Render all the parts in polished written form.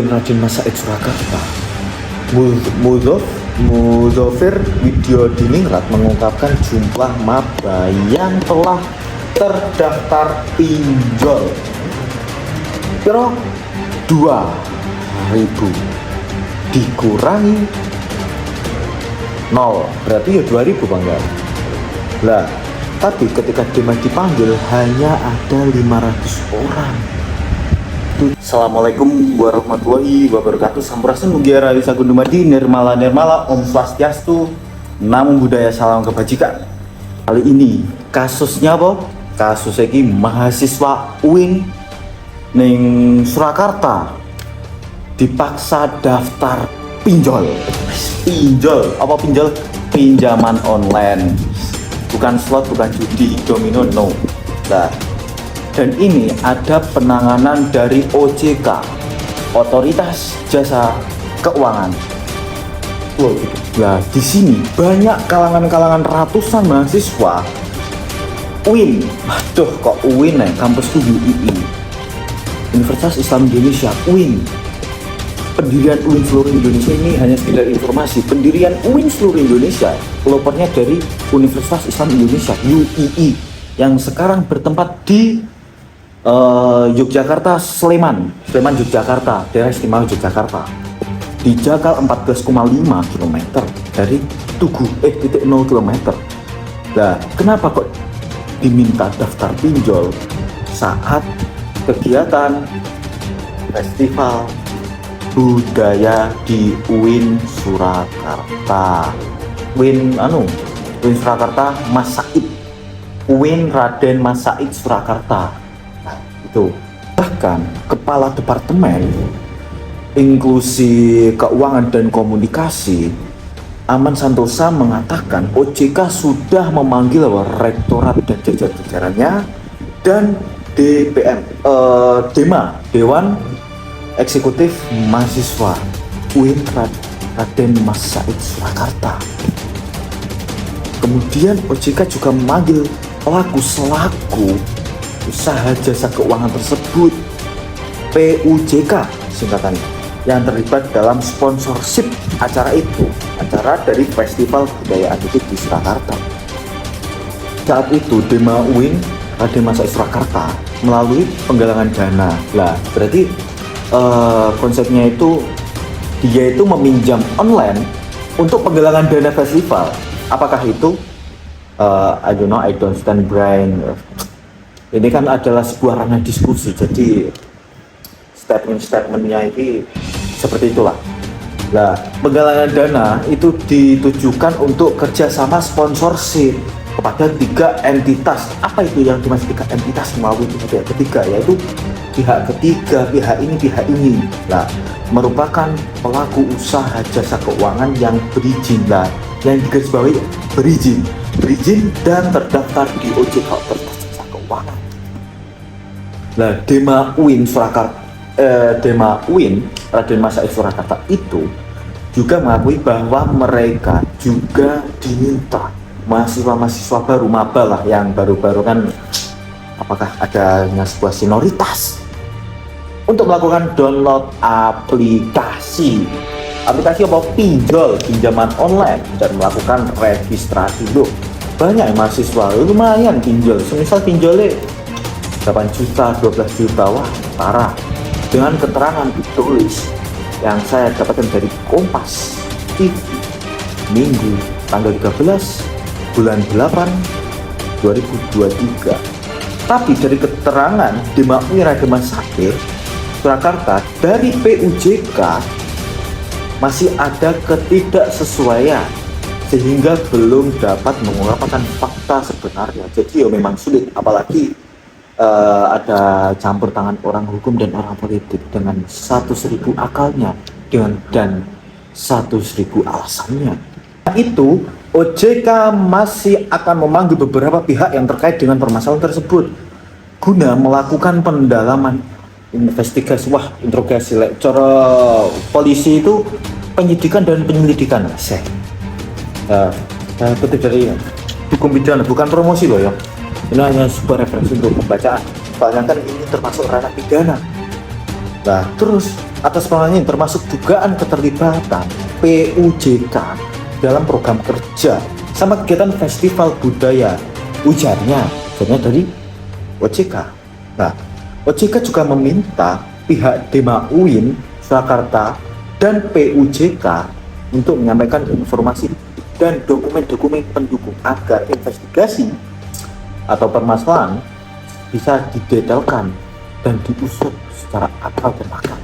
Raden Masaid Surakarta. Muzofir Widyodiningrat mengungkapkan jumlah maba yang telah terdaftar pinjol kira 2.000 dikurangi 0 berarti ya 2.000 bangga lah. Tapi ketika Dema dipanggil hanya ada 500 orang. Assalamualaikum warahmatullahi wabarakatuh. Sampurasun mugia rayu sagun dumadi nirmala nirmala om swastiastu namo buddhaya salam kebajikan. Kali ini kasusnya apa? Kasus ini mahasiswa UIN ning Surakarta dipaksa daftar pinjol. Pinjol apa pinjol? Pinjaman online, bukan slot, bukan judi, domino, no. Nah, dan ini ada penanganan dari OJK, Otoritas Jasa Keuangan. Nah, di sini banyak kalangan-kalangan ratusan mahasiswa UIN. Aduh, kok UIN ya? Kampusku UII, Universitas Islam Indonesia, UIN. Pendirian UIN seluruh Indonesia ini hanya sekedar informasi. Pendirian UIN seluruh Indonesia, pelopornya dari Universitas Islam Indonesia, UII, yang sekarang bertempat di Yogyakarta, Sleman, Yogyakarta, daerah istimewa Yogyakarta, di Jakal 14,5 km dari Tugu, 0 km. Nah, kenapa kok diminta daftar pinjol saat kegiatan festival budaya di UIN Surakarta? UIN Surakarta Masaid, UIN Raden Masaid Surakarta. Itu bahkan Kepala Departemen Inklusi Keuangan dan Komunikasi Aman Santosa mengatakan OJK sudah memanggil Rektorat dan jajarannya dan Dema, Dewan Eksekutif Mahasiswa UIN Raden Masaid Surakarta. Kemudian OJK juga memanggil pelaku usaha jasa keuangan tersebut, PUJK singkatannya, yang terlibat dalam sponsorship acara dari Festival Budaya Adikit di Surakarta. Saat itu Dema UIN Raden Masaid Surakarta melalui penggalangan dana. Lah, berarti konsepnya itu dia itu meminjam online untuk penggalangan dana festival. Apakah itu? I don't know, I don't stand brain. Ini kan adalah sebuah ranah diskusi, jadi statement-statementnya ini seperti itulah. Nah, penggalangan dana itu ditujukan untuk kerjasama sponsorship kepada 3 entitas. Apa itu yang dimaksud 3 entitas melalui pihak ketiga? Yaitu pihak ketiga, pihak ini. Nah, merupakan pelaku usaha jasa keuangan yang berizin. Nah, yang digarisbawahi berizin dan terdaftar di OJK, Otoritas Jasa Keuangan. Nah, Dema UIN Raden Masaid Surakarta itu juga mengakui bahwa mereka juga diminta mahasiswa baru, maba lah, yang baru-baru kan, apakah adanya sebuah senioritas, untuk melakukan download aplikasi apa? Pinjaman online, dan melakukan registrasi. Loh, banyak mahasiswa lumayan pinjol, semisal pinjolnya 8 juta, 12 juta, wah parah. Dengan keterangan ditulis yang saya dapatkan dari Kompas TV Minggu tanggal 13 bulan 8 2023. Tapi dari keterangan Dema UIN Raden Masaid Surakarta dari PUJK masih ada ketidaksesuaian, sehingga belum dapat mengungkapkan fakta sebenarnya. Jadi ya memang sulit, apalagi ada campur tangan orang hukum dan orang politik dengan 100.000 akalnya dan 100.000 alasannya. Itu OJK masih akan memanggil beberapa pihak yang terkait dengan permasalahan tersebut guna melakukan pendalaman, investigasi, interogasi. Cara polisi itu penyidikan dan penyelidikan. Kutip dari hukum pidana, bukan promosi loh ya. Ini hanya sebuah referensi untuk pembacaan. Soalnya kan ini termasuk ranah pidana. Nah, terus atas permasalahan ini termasuk dugaan keterlibatan PUJK dalam program kerja sama kegiatan festival budaya. Ujarnya dari OJK. Nah, OJK juga meminta pihak Dema UIN Surakarta dan PUJK untuk menyampaikan informasi dan dokumen-dokumen pendukung agar investigasi atau permasalahan bisa didetailkan dan diusut secara akal dan akal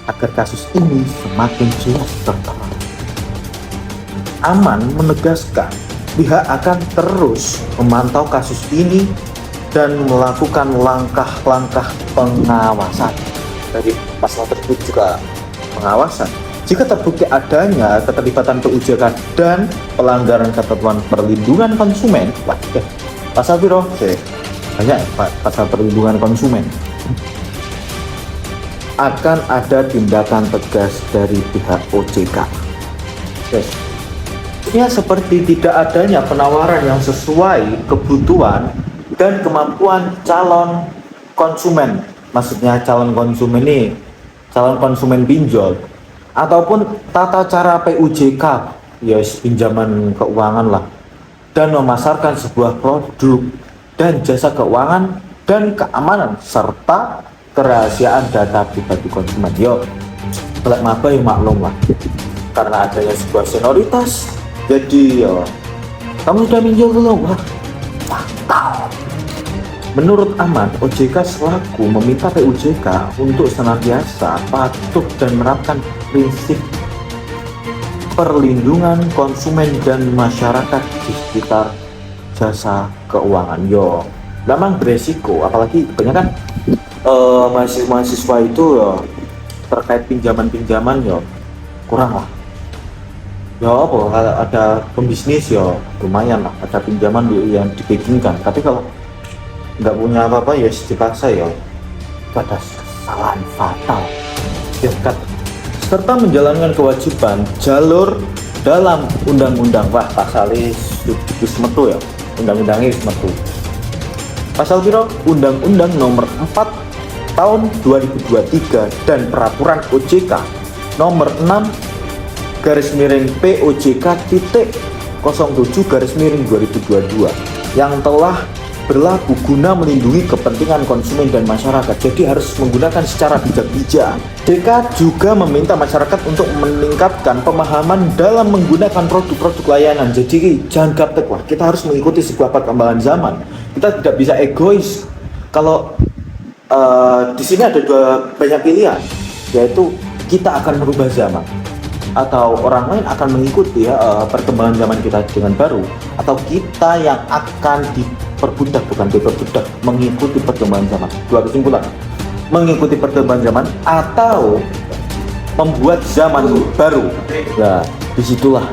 agar kasus ini semakin jelas terang. Aman menegaskan pihak akan terus memantau kasus ini dan melakukan langkah-langkah pengawasan. Dari pasal tersebut juga pengawasan jika terbukti adanya keterlibatan PUJK dan pelanggaran ketentuan perlindungan konsumen. Pasal biro banyak pasal perlindungan konsumen, akan ada tindakan tegas dari pihak OJK. Ya, seperti tidak adanya penawaran yang sesuai kebutuhan dan kemampuan calon konsumen. Maksudnya calon konsumen ini calon konsumen pinjol ataupun tata cara PUJK, yes, pinjaman keuangan lah, dan memasarkan sebuah produk dan jasa keuangan dan keamanan serta kerahasiaan data pribadi konsumen. Yo, belak maba ya maklum lah, karena adanya sebuah senioritas. Jadi yo, kamu sudah pinjol belum? Wah, tahu. Menurut Aman, OJK selaku meminta PUJK untuk senantiasa patuh dan menerapkan prinsip perlindungan konsumen dan masyarakat di sekitar jasa keuangan. Yo, memang beresiko, apalagi kebanyakan mahasiswa itu yo, terkait pinjaman yo kurang lah. Ya apa, ada pembisnis ya lumayan lah, ada pinjaman yang dibagingkan. Tapi kalau nggak punya apa-apa ya dipaksa ya, itu ada kesalahan fatal ya, serta menjalankan kewajiban jalur dalam undang-undang. Wah, pasalnya wis metu ya, undang-undangnya wis metu. Pasal piro? Undang-Undang Nomor 4 Tahun 2023 dan Peraturan OJK Nomor 6 POJK.07/2022 yang telah berlaku guna melindungi kepentingan konsumen dan masyarakat. Jadi harus menggunakan secara bijak-bijak. DK juga meminta masyarakat untuk meningkatkan pemahaman dalam menggunakan produk-produk layanan. Jadi jangan gaptek, wah kita harus mengikuti sebuah perkembangan zaman. Kita tidak bisa egois. Kalau di sini ada banyak pilihan, yaitu kita akan merubah zaman atau orang lain akan mengikuti perkembangan zaman kita dengan baru, atau kita yang akan diperbudak, bukan diperbudak, mengikuti perkembangan zaman. Dua kesimpulan, mengikuti perkembangan zaman atau membuat zaman baru. Nah, disitulah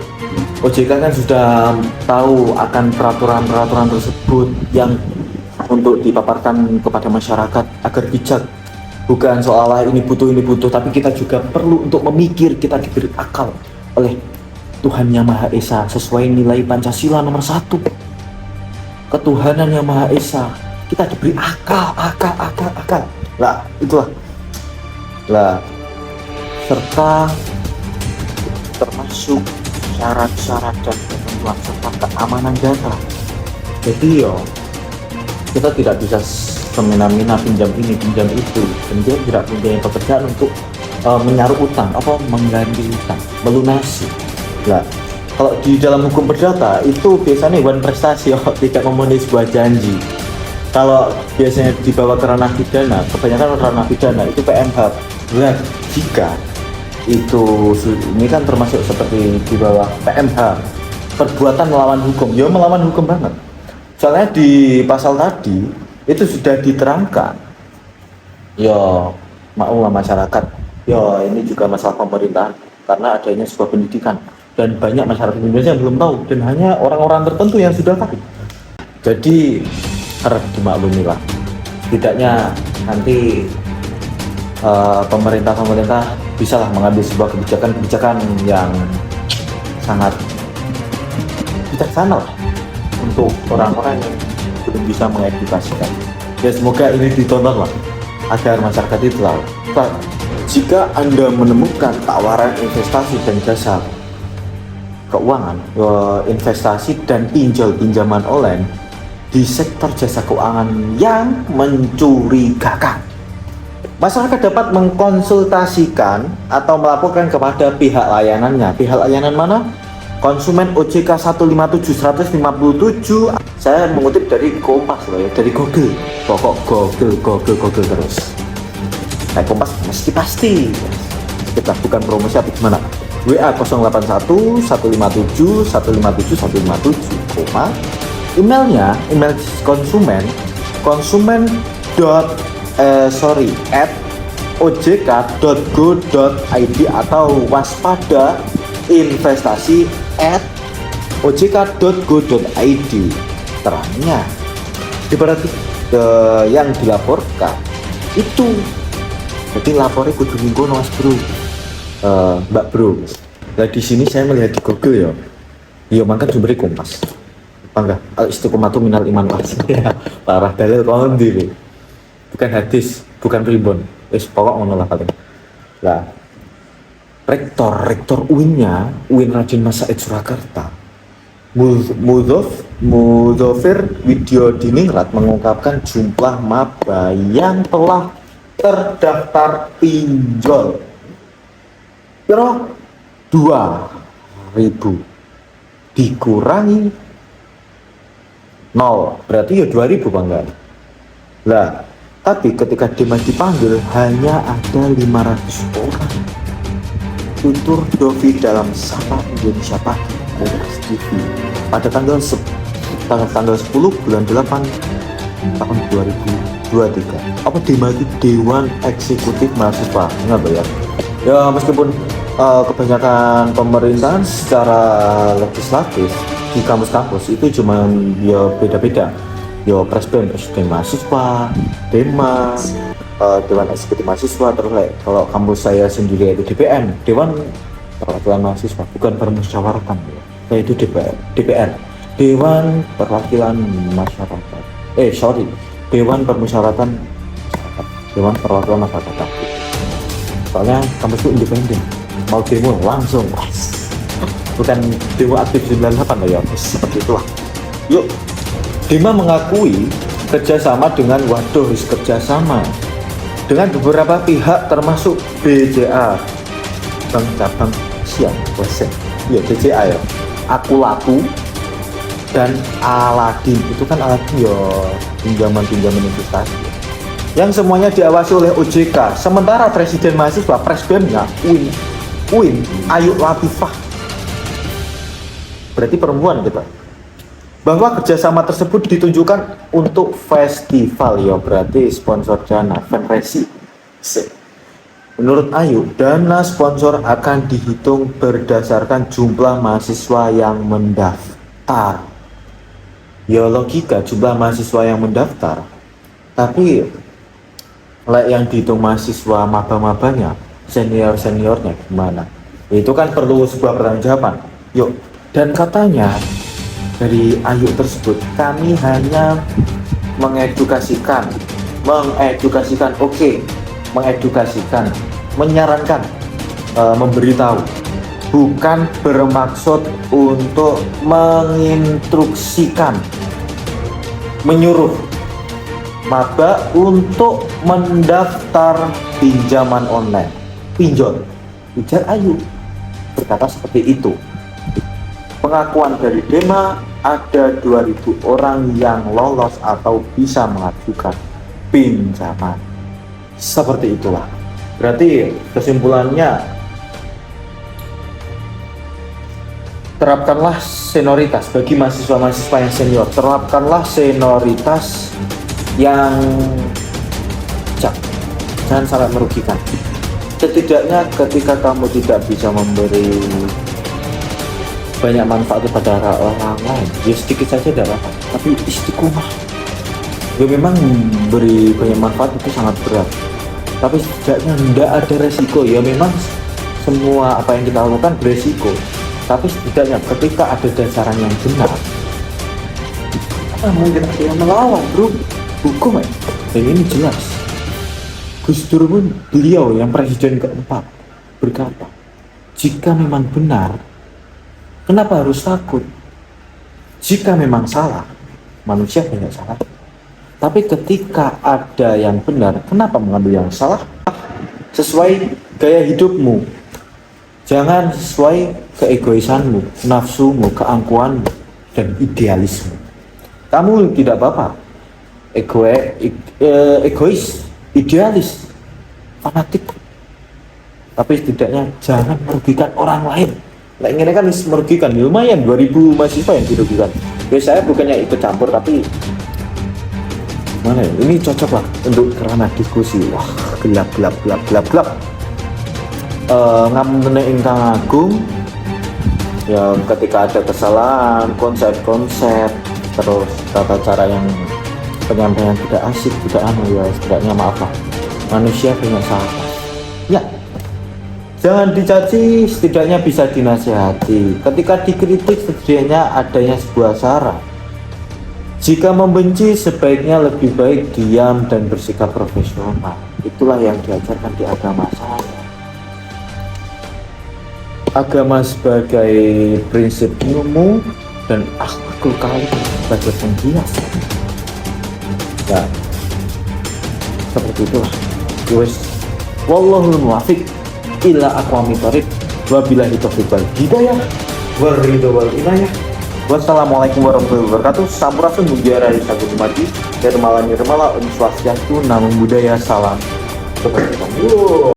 OJK kan sudah tahu akan peraturan-peraturan tersebut yang untuk dipaparkan kepada masyarakat agar bijak. Bukan seolah ini butuh, tapi kita juga perlu untuk memikir, kita diberi akal oleh Tuhan Yang Maha Esa sesuai nilai Pancasila nomor 1. Ketuhanan Yang Maha Esa, kita diberi akal. Lah, itulah. Lah, serta termasuk syarat-syarat dan ketentuan serta keamanan data. Jadi kita tidak bisa semena-mena pinjam ini, pinjam itu, dan dia tidak punya pekerjaan untuk menyaruh utang, mengganti utang, melunasi. Nah, kalau di dalam hukum perdata itu biasanya one prestasi, tidak memenuhi sebuah janji. Kalau biasanya dibawa ke ranah pidana, kebanyakan ranah pidana itu PMH. Nah, jika itu ini kan termasuk seperti di bawah PMH, perbuatan melawan hukum, melawan hukum banget. Soalnya di pasal tadi itu sudah diterangkan, maklumlah masyarakat, ini juga masalah pemerintahan karena adanya sebuah pendidikan dan banyak masyarakat Indonesia yang belum tahu dan hanya orang-orang tertentu yang sudah tahu. Jadi harus dimaklumi lah, setidaknya nanti pemerintah bisalah mengambil sebuah kebijakan yang sangat bijaksana lah untuk orang-orang yang belum bisa mengedukasikan. Ya semoga ini ditonton lah agar masyarakat itu tahu. Pak, jika Anda menemukan tawaran investasi dan jasa keuangan, investasi dan pinjaman online di sektor jasa keuangan yang mencurigakan, masyarakat dapat mengkonsultasikan atau melaporkan kepada pihak layanannya. Pihak layanan mana? Konsumen OJK 157 157. Saya mengutip dari Kompas loh ya, dari Google. Pokok Google terus. Kayak Kompas pasti. Kita bukan promosi apa gimana. WA 081 157 157 157, emailnya email konsumen at ojk.go.id atau waspada investasi at ojk.go.id. Terangnya berarti yang dilaporkan itu, jadi lapornya kudu minggu mas bro, mbak bro. Nah di sini saya melihat di Google ya, iya mangkat jumlah Kompas bangga istiqomatu minal iman pas parah dalil kawan diri, bukan hadis, bukan pribon, pokok ngono lah paling. Lah rektor UIN Raden Mas Said Surakarta, Mudzafir Widyodiningrat mengungkapkan jumlah maba yang telah terdaftar pinjol kira 2.000 dikurangi 0 berarti ya 2.000 bangga. Lah tapi ketika Dimas dipanggil hanya ada 500 orang. Tutur Dovi dalam Sapa Indonesia Pagi Kompas TV pada tanggal 10 bulan 8 tahun 2023. Apa Dimas itu Dewan Eksekutif Mahasiswa, enggak bayar ya, meskipun kebanyakan pemerintahan secara legislatif di kampus-kampus itu cuma ya beda-beda ya, presiden mahasiswa, Dewan Eksekutif Mahasiswa, terus kalau kampus saya sendiri itu DPM, Dewan Perwakilan Mahasiswa, bukan permusyawaratan ya, yaitu DPR, Dewan Perwakilan Masyarakat, Dewan Permusyawaratan Masyarakat, Dewan Perwakilan Masyarakat. Soalnya kampus itu independen, mau demo langsung, bukan demo aktif 98 lah ya, seperti itulah. Yuk, Dima mengakui kerjasama dengan kerjasama dengan beberapa pihak termasuk BCA, Bank Cabang Siang Wesen, ya BCA ya, Akulaku dan Aladin. Itu kan Aladin ya pinjaman investasi yang semuanya diawasi oleh OJK. Sementara presiden mahasiswa, presbennya UIN Ayu Latifah, berarti perempuan kita, bahwa kerjasama tersebut ditunjukkan untuk festival ya, berarti sponsor dana fundraising. Menurut Ayu, dana sponsor akan dihitung berdasarkan jumlah mahasiswa yang mendaftar. Ya logika jumlah mahasiswa yang mendaftar, tapi yang dihitung mahasiswa maba-mabanya, seniornya gimana? Itu kan perlu sebuah pertanggungjawaban. Yuk, dan katanya dari Ayu tersebut, kami hanya mengedukasikan, menyarankan, memberitahu, bukan bermaksud untuk menginstruksikan, menyuruh maba untuk mendaftar pinjaman online, pinjol. Ujar Ayu berkata seperti itu. Pengakuan dari Dema, ada 2.000 orang yang lolos atau bisa mengajukan pinjaman. Seperti itulah. Berarti kesimpulannya, terapkanlah senioritas bagi mahasiswa-mahasiswa yang senior. Terapkanlah senioritas yang jangan sampai merugikan. Setidaknya ketika kamu tidak bisa memberi banyak manfaat kepada orang lain, ya sedikit saja tidak apa, tapi istiqomah. Ya memang beri banyak manfaat itu sangat berat, tapi setidaknya tidak ada resiko. Ya memang semua apa yang kita lakukan beresiko, tapi setidaknya ketika ada dasaran yang benar, mungkin ada yang melawan bro, hukum ya, dan ini jelas. Gus Dur pun, beliau yang presiden keempat, berkata, jika memang benar, kenapa harus takut? Jika memang salah, manusia banyak salah. Tapi ketika ada yang benar, kenapa mengambil yang salah? Sesuai gaya hidupmu, jangan sesuai keegoisanmu, nafsumu, keangkuhanmu, dan idealisme. Kamu tidak apa-apa egois, idealis, fanatik, tapi setidaknya jangan merugikan orang lain. Nah, ini kan merugikan, lumayan 2000 mahasiswa yang dirugikan. Ya, saya bukannya ikut campur, tapi mana ya? Ini cocok lah untuk kerana diskusi. Wah, gelap. Ngapunten ingkang agung. Ya, ketika ada kesalahan, konsep-konsep, terus tata cara yang penyampaian tidak asik, tidak ya setidaknya maaf lah, manusia banyak salah ya, jangan dicaci, setidaknya bisa dinasihati. Ketika dikritik, setidaknya adanya sebuah saran. Jika membenci, sebaiknya lebih baik diam dan bersikap profesional. Itulah yang diajarkan di agama saya. Agama sebagai prinsip ilmu dan akhlakul karim sebagai penghias. Nah, seperti itulah. Wes, wallahul muwaffiq ila aqwamit thoriq. Wabillahi taufiq wal hidayah wal ridho wal inayah. Wassalamualaikum warahmatullahi wabarakatuh. Sampurasun mutiara sagu mati. Nirmala Om Swastiastu, Namo Buddhaya, salam kebajikan.